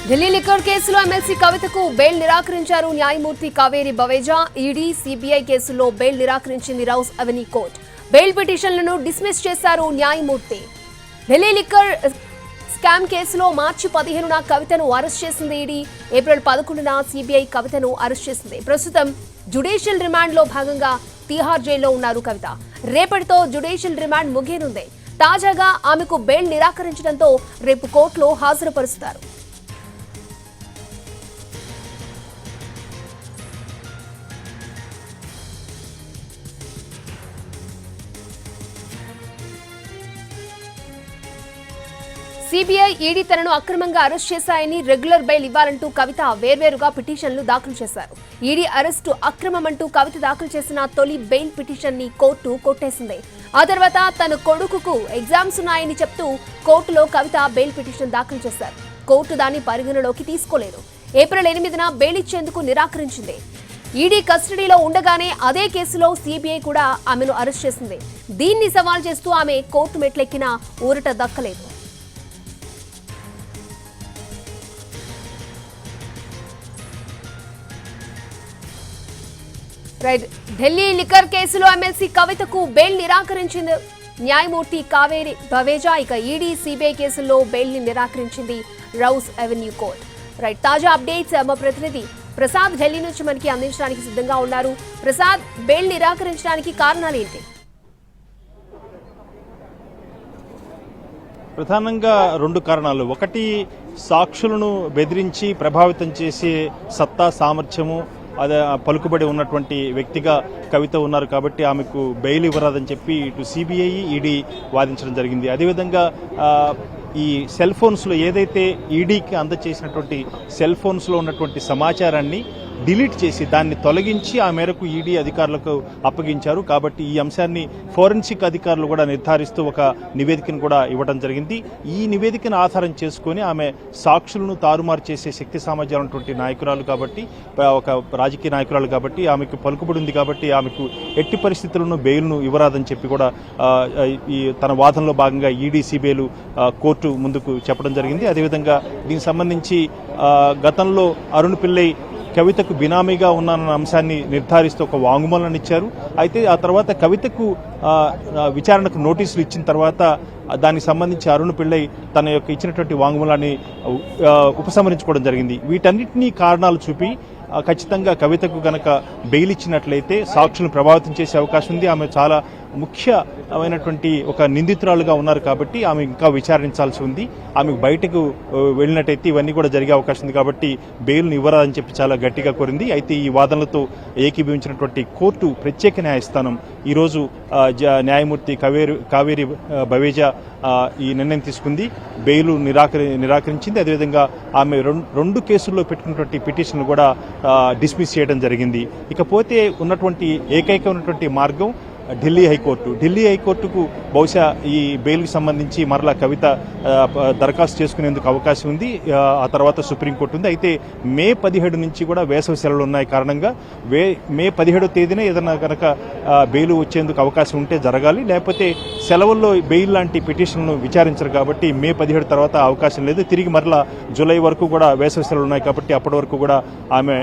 Delhi liquor కేసులో MLC కవితకు bail నిరాకరించారు న్యాయమూర్తి కావేరి బవేజా. ఈడీ, సిబిఐ కేసుల్లో బెయిల్ నిరాకరించింది రౌస్ అవెన్యూ కోర్టు. బెయిల్ పిటిషన్లను డిస్మిస్ చేశారు న్యాయమూర్తి. ఢిల్లీ లిక్కర్ స్కామ్ కేసులో మార్చి 15న కవితను అరెస్ట్ చేసింది ఈడీ. ఏప్రిల్ 11న సిబిఐ కవితను అరెస్ట్ చేసింది. ప్రస్తుతం జ్యుడిషియల్ రిమాండ్ లో భాగంగా తీహార్ జైల్లో ఉన్నారు కవిత. రేపటితో జ్యుడిషియల్ రిమాండ్ ముగియనుంది. తాజాగా ఆమెకు బెయిల్ నిరాకరించడంతో రేపు కోర్టులో హాజరుపరుస్తారు. సిబిఐ, ఈడీ తనను అక్రమంగా అరెస్ట్ చేశాయని రెగ్యులర్ బెయిల్ ఇవ్వాలంటూ కవిత వేర్వేరుగా పిటిషన్లు దాఖలు చేశారు. ఈడీ అరెస్టు అక్రమమంటూ కవిత దాఖలు చేసిన తొలి బెయిల్ పిటిషన్ ని కోర్టు కొట్టేసింది. ఆ తర్వాత తన కొడుకుకు ఎగ్జామ్స్ ఉన్నాయని చెప్తూ కోర్టులో కవిత బెయిల్ పిటిషన్ దాఖలు చేశారు. కోర్టు దాన్ని పరిగణలోకి తీసుకోలేదు. ఏప్రిల్ 8న బెయిల్ ఇచ్చేందుకు నిరాకరించింది. ఈడీ కస్టడీలో ఉండగానే అదే కేసులో సిబిఐ కూడా ఆమెను అరెస్ట్ చేసింది. దీన్ని సవాల్ చేస్తూ ఆమె కోర్టు మెట్లెక్కినా ఊరట దక్కలేదు. ఢిల్లీ లిక్కర్ కేసులో ఎమ్మెల్సీ కవితకు బెయిల్ నిరాకరించింది న్యాయమూర్తి కావేరి బవేజా. ఇక ఈడీ, సిబిఐ కేసుల్లో బెయిల్ ని నిరాకరించింది రౌస్ అవెన్యూ కోర్టు. తాజా అప్డేట్స్ మా ప్రతినిధి ప్రసాద్ ఢిల్లీ నుంచి మనకి అందించడానికి సిద్ధంగా ఉన్నారు. ప్రసాద్, బెయిల్ నిరాకరించడానికి కారణాలు ఏంటి? ప్రధానంగా రెండు కారణాలు. ఒకటి, సాక్షులను బెదిరించి ప్రభావితం చేసే సత్తా, సామర్థ్యము, అదే పలుకుబడి ఉన్నటువంటి వ్యక్తిగా కవిత ఉన్నారు కాబట్టి ఆమెకు బెయిల్ ఇవ్వరాదని చెప్పి ఇటు సిబిఐ, ఈడీ వాదించడం జరిగింది. అదేవిధంగా ఈ సెల్ ఫోన్స్లో ఏదైతే ఈడీకి అందజేసినటువంటి సెల్ ఫోన్స్లో ఉన్నటువంటి సమాచారాన్ని డిలీట్ చేసి దాన్ని తొలగించి ఆ మేరకు ఈడీ అధికారులకు అప్పగించారు. కాబట్టి ఈ అంశాన్ని ఫోరెన్సిక్ అధికారులు కూడా నిర్ధారిస్తూ ఒక నివేదికను కూడా ఇవ్వడం జరిగింది. ఈ నివేదికను ఆధారం చేసుకుని ఆమె సాక్షులను తారుమారు చేసే శక్తి సామర్థ్యాలు ఉన్నటువంటి నాయకురాలు కాబట్టి, ఒక రాజకీయ నాయకురాలు కాబట్టి, ఆమెకు పలుకుబడి ఉంది కాబట్టి ఆమెకు ఎట్టి పరిస్థితులను బెయిల్ను ఇవ్వరాదని చెప్పి కూడా ఈ తన వాదనలో భాగంగా ఈడీ, సిబిఐలు కోర్టు ముందుకు చెప్పడం జరిగింది. అదేవిధంగా దీనికి సంబంధించి గతంలో అరుణ్ పిల్లై కవితకు బినామీగా ఉన్నానన్న అంశాన్ని నిర్ధారిస్తూ ఒక వాంగ్మూలాన్ని ఇచ్చారు. అయితే ఆ తర్వాత కవితకు విచారణకు నోటీసులు ఇచ్చిన తర్వాత దానికి సంబంధించి అరుణ్ పిల్లై తన యొక్క ఇచ్చినటువంటి వాంగ్మూలాన్ని ఉపసంహరించుకోవడం జరిగింది. వీటన్నిటినీ కారణాలు చూపి ఖచ్చితంగా కవితకు గనక బెయిల్ ఇచ్చినట్లయితే సాక్షులను ప్రభావితం చేసే అవకాశం ఉంది. ఆమె చాలా ముఖ్యమైనటువంటి ఒక నిందితురాలుగా ఉన్నారు కాబట్టి ఆమె ఇంకా విచారించాల్సి ఉంది. ఆమె బయటకు వెళ్ళినట్టయితే ఇవన్నీ కూడా జరిగే అవకాశం ఉంది కాబట్టి బెయిల్ను ఇవ్వరాదని చెప్పి చాలా గట్టిగా కోరింది. అయితే ఈ వాదనలతో ఏకీభవించినటువంటి కోర్టు ప్రత్యేక న్యాయస్థానం ఈరోజు న్యాయమూర్తి కావేరి బవేజా ఈ నిర్ణయం తీసుకుంది. బెయిల్ నిరాకరించింది. అదేవిధంగా ఆమె రెండు కేసుల్లో పెట్టుకున్నటువంటి పిటిషన్లు కూడా డిస్మిస్ చేయడం జరిగింది. ఇకపోతే ఉన్నటువంటి ఏకైకమైనటువంటి మార్గం ఢిల్లీ హైకోర్టు. ఢిల్లీ హైకోర్టుకు బహుశా ఈ బెయిల్కి సంబంధించి మరలా కవిత దరఖాస్తు చేసుకునేందుకు అవకాశం ఉంది. ఆ తర్వాత సుప్రీంకోర్టు ఉంది. అయితే మే 17 నుంచి కూడా వేసవి సెలవులు ఉన్నాయి కారణంగా మే 17వ తేదీన ఏదైనా కనుక బెయిల్ వచ్చేందుకు అవకాశం ఉంటే జరగాలి. లేకపోతే సెలవుల్లో బెయిల్ లాంటి పిటిషన్లను విచారించరు కాబట్టి మే 17 తర్వాత అవకాశం లేదు. తిరిగి మరలా జూలై వరకు కూడా వేసవి సెలవులు ఉన్నాయి కాబట్టి అప్పటి వరకు కూడా ఆమె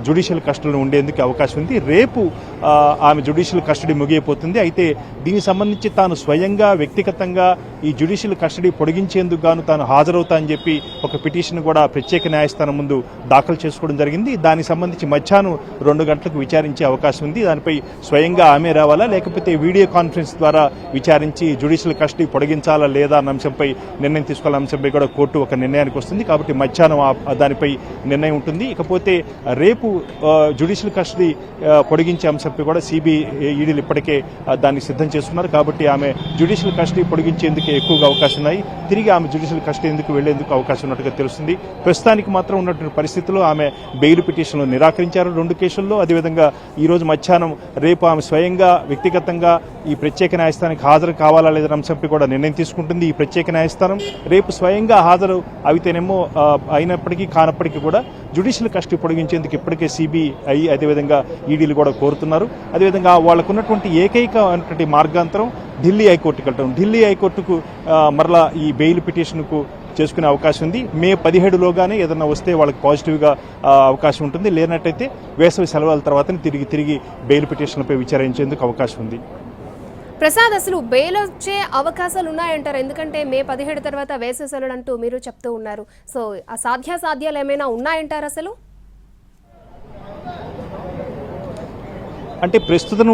జ్యుడిషియల్ కస్టడీలో ఉండేందుకు అవకాశం ఉంది. రేపు ఆమె జ్యుడిషియల్ కస్టడీ ముగిపోతుంది. అయితే దీనికి సంబంధించి తాను స్వయంగా వ్యక్తిగతంగా ఈ జ్యుడిషియల్ కస్టడీ పొడిగించేందుకు గాను తాను హాజరవుతా అని చెప్పి ఒక పిటిషన్ కూడా ప్రత్యేక న్యాయస్థానం ముందు దాఖలు చేసుకోవడం జరిగింది. దానికి సంబంధించి మధ్యాహ్నం 2 గంటలకు విచారించే అవకాశం ఉంది. దానిపై స్వయంగా ఆమె రావాలా లేకపోతే వీడియో కాన్ఫరెన్స్ ద్వారా విచారించి జ్యుడిషియల్ కస్టడీ పొడిగించాలా లేదా అన్న అంశంపై నిర్ణయం తీసుకోవాలన్న అంశంపై కూడా కోర్టు ఒక నిర్ణయానికి వస్తుంది. కాబట్టి మధ్యాహ్నం దానిపై నిర్ణయం ఉంటుంది. ఇకపోతే రేపు జ్యుడిషియల్ కస్టడీ పొడిగించే అంశంపై కూడా సిబిఐ, ఈడీలు ఇప్పటికే దాన్ని సిద్ధం చేస్తున్నారు. కాబట్టి ఆమె జ్యుడిషియల్ కస్టడీ పొడిగించేందుకు ఎక్కువగా అవకాశం ఉన్నాయి. తిరిగి ఆమె జ్యుడిషియల్ కస్టడీ ఎందుకు వెళ్లేందుకు అవకాశం ఉన్నట్టుగా తెలుస్తుంది. ప్రస్తుతానికి మాత్రం ఉన్నటువంటి పరిస్థితుల్లో ఆమె బెయిల్ పిటిషన్లు నిరాకరించారు 2 కేసుల్లో. అదేవిధంగా ఈ రోజు మధ్యాహ్నం రేపు ఆమె స్వయంగా వ్యక్తిగతంగా ఈ ప్రత్యేక న్యాయస్థానానికి హాజరు కావాలా లేదన్న అంశంపై కూడా నిర్ణయం తీసుకుంటుంది. ఈ ప్రత్యేక న్యాయస్థానం రేపు స్వయంగా హాజరు అయితేనేమో అయినప్పటికీ కానప్పటికీ కూడా జ్యుడిషియల్ కస్టడీ పొడిగించేందుకు ఇప్పటికే సిబిఐ అదేవిధంగా ఈడీలు కూడా కోరుతున్నారు. అదేవిధంగా వాళ్ళకున్నటువంటి ఏకైక మార్గాంతరం ఢిల్లీ హైకోర్టుకు వెళ్ళటం. ఢిల్లీ హైకోర్టుకు మరలా ఈ బెయిల్ పిటిషన్కు చేసుకునే అవకాశం ఉంది. మే 17లోగానే ఏదైనా వస్తే వాళ్ళకి పాజిటివ్గా అవకాశం ఉంటుంది. లేనట్టయితే వేసవి సెలవుల తర్వాత తిరిగి బెయిల్ పిటిషన్లపై విచారించేందుకు అవకాశం ఉంది. ప్రసాద్, అసలు బెయిల్ వచ్చే అవకాశాలు ఉన్నాయంటారు? ఎందుకంటే మే 17 తర్వాత వేసవి సెలవులు అంటూ మీరు చెప్తూ ఉన్నారు. సో ఆ సాధ్యాసాధ్యాలు ఏమైనా ఉన్నాయంటారు అసలు? అంటే ప్రస్తుతం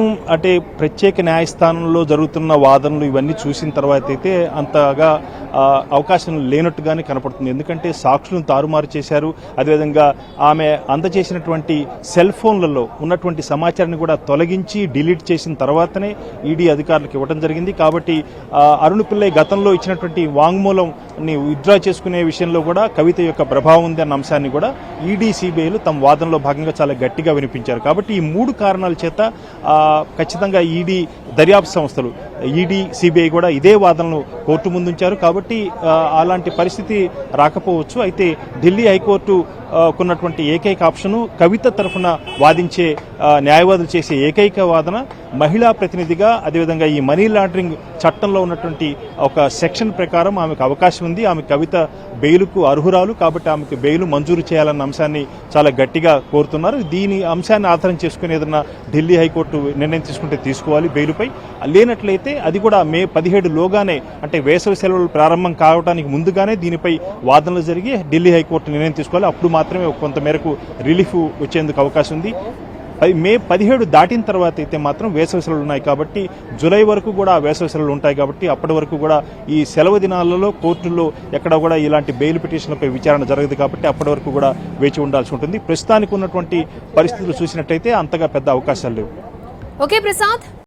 ప్రత్యేక న్యాయస్థానంలో జరుగుతున్న వాదనలు ఇవన్నీ చూసిన తర్వాత అయితే అంతగా అవకాశం లేనట్టుగానే కనపడుతుంది. ఎందుకంటే సాక్షులను తారుమారు చేశారు. అదేవిధంగా ఆమె అందజేసినటువంటి సెల్ ఫోన్లలో ఉన్నటువంటి సమాచారాన్ని కూడా తొలగించి డిలీట్ చేసిన తర్వాతనే ఈడీ అధికారులకు ఇవ్వడం జరిగింది. కాబట్టి అరుణ్ పిల్లై గతంలో ఇచ్చినటువంటి వాంగ్మూలంని విత్డ్రా చేసుకునే విషయంలో కూడా కవిత యొక్క ప్రభావం ఉంది అన్న అంశాన్ని కూడా ఈడీ, సిబిఐలు తమ వాదనలో భాగంగా చాలా గట్టిగా వినిపించారు. కాబట్టి ఈ 3 కారణాల చేత ఖచ్చితంగా ఈడీ దర్యాప్తు సంస్థలు ఈడీ, సిబిఐ కూడా ఇదే వాదనలు కోర్టు ముందుంచారు. కాబట్టి అలాంటి పరిస్థితి రాకపోవచ్చు. అయితే ఢిల్లీ హైకోర్టు కొన్నటువంటి ఏకైక ఆప్షను కవిత తరఫున వాదించే న్యాయవాదులు చేసే ఏకైక వాదన మహిళా ప్రతినిధిగా, అదేవిధంగా ఈ మనీ లాండరింగ్ చట్టంలో ఉన్నటువంటి ఒక సెక్షన్ ప్రకారం ఆమెకు అవకాశం ఉంది. ఆమె కవిత బెయిలుకు అర్హురాలు కాబట్టి ఆమెకు బెయిలు మంజూరు చేయాలన్న అంశాన్ని చాలా గట్టిగా కోరుతున్నారు. దీని అంశాన్ని ఆధారం చేసుకుని ఏదన్నా ఢిల్లీ హైకోర్టు నిర్ణయం తీసుకుంటే తీసుకోవాలి బెయిలుపై. లేనట్లయితే అది కూడా మే 17లోగానే, అంటే వేసవి సెలవులు ప్రారంభం కావడానికి ముందుగానే దీనిపై వాదనలు జరిగి ఢిల్లీ హైకోర్టు నిర్ణయం తీసుకోవాలి. అప్పుడు మాత్రమే కొంత మేరకు రిలీఫ్ వచ్చేందుకు అవకాశం ఉంది. మే 17 దాటిన తర్వాత అయితే మాత్రం వేసవి సెలవులు ఉన్నాయి కాబట్టి జూలై వరకు కూడా వేసవి సెలవులు ఉంటాయి. కాబట్టి అప్పటి వరకు కూడా ఈ సెలవు దినాలలో కోర్టుల్లో ఎక్కడ కూడా ఇలాంటి బెయిల్ పిటిషన్లపై విచారణ జరగదు. కాబట్టి అప్పటి వరకు కూడా వేచి ఉండాల్సి ఉంటుంది. ప్రస్తుతానికి ఉన్నటువంటి పరిస్థితులు చూసినట్టయితే అంతగా పెద్ద అవకాశాలు లేవు. ఓకే ప్రసాద్.